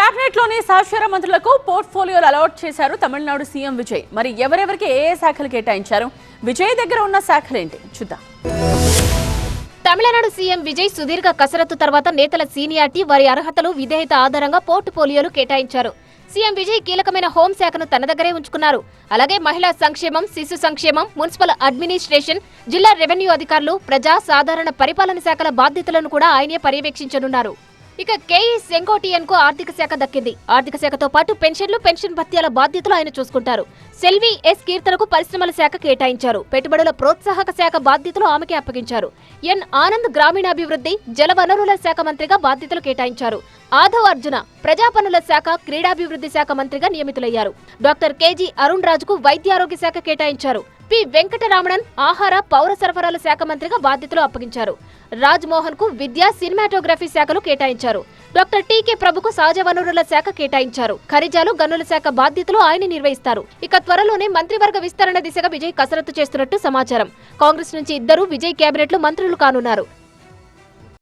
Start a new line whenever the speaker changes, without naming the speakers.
Cabinet లోని సహచర మంత్రులకు పోర్ట్ఫోలియోలు అలాట్ చేశారు తమిళనాడు సీఎం విజయ్. మరి ఎవరెవరికి ఏ శాఖలు కేటాయించారు, విజయ్ దగ్గర ఉన్న శాఖలేంటి చూద్దాం.
తమిళనాడు సీఎం విజయ్ సుదీర్ఘ కసరత్తు తర్వాత నేతల సీనియారిటీ, వారి అర్హతలు, విధేయత ఆధారంగా పోర్ట్ఫోలియోలు కేటాయించారు. సీఎం విజయ్ కీలకమైన హోంశాఖను తన దగ్గరే ఉంచుకున్నారు. అలాగే మహిళా సంక్షేమం, శిశు సంక్షేమం, మున్సిపల్ అడ్మినిస్ట్రేషన్, జిల్లా రెవెన్యూ అధికారులు, ప్రజా సాధారణ పరిపాలన శాఖల బాధ్యతలను కూడా ఆయనే పర్యవేక్షించనున్నారు. ఇక కేఈ సెంగోటియన్ కు ఆర్థిక శాఖ దక్కింది. ఆర్థిక శాఖతో పాటు పెన్షన్లు, పెన్షన్ భత్యాల బాధ్యతలు ఆయన చూసుకుంటారు. సెల్వి ఎస్ కీర్తనకు పరిశ్రమల శాఖ కేటాయించారు. పెట్టుబడుల ప్రోత్సాహక శాఖ బాధ్యతలు ఆమెకే అప్పగించారు. ఎన్ ఆనంద్ గ్రామీణాభివృద్ధి, జలవనరుల శాఖ మంత్రిగా బాధ్యతలు కేటాయించారు. ఆధవ్ అర్జున ప్రజా పనుల శాఖ, క్రీడాభివృద్ధి శాఖ మంత్రిగా నియమితులయ్యారు. డాక్టర్ కేజీ అరుణ్ రాజుకు వైద్యారోగ్య శాఖ కేటాయించారు. పి వెంకటరామణన్ ఆహార, పౌర సరఫరాల శాఖ మంత్రిగా బాధ్యతలు అప్పగించారు. రాజ్ మోహన్ కు విద్యా, సినిమాటోగ్రఫీ శాఖలు కేటాయించారు. డాక్టర్ టీకే ప్రభుకు సహజ వనరుల శాఖ కేటాయించారు. ఖనిజాలు, గనుల శాఖ బాధ్యతలు ఆయన నిర్వహిస్తారు. ఇక త్వరలోనే మంత్రివర్గ విస్తరణ దిశగా విజయ్ కసరత్తు చేస్తున్నట్టు సమాచారం. కాంగ్రెస్ నుంచి 2 విజయ్ కేబినెట్ లో మంత్రులు కానున్నారు.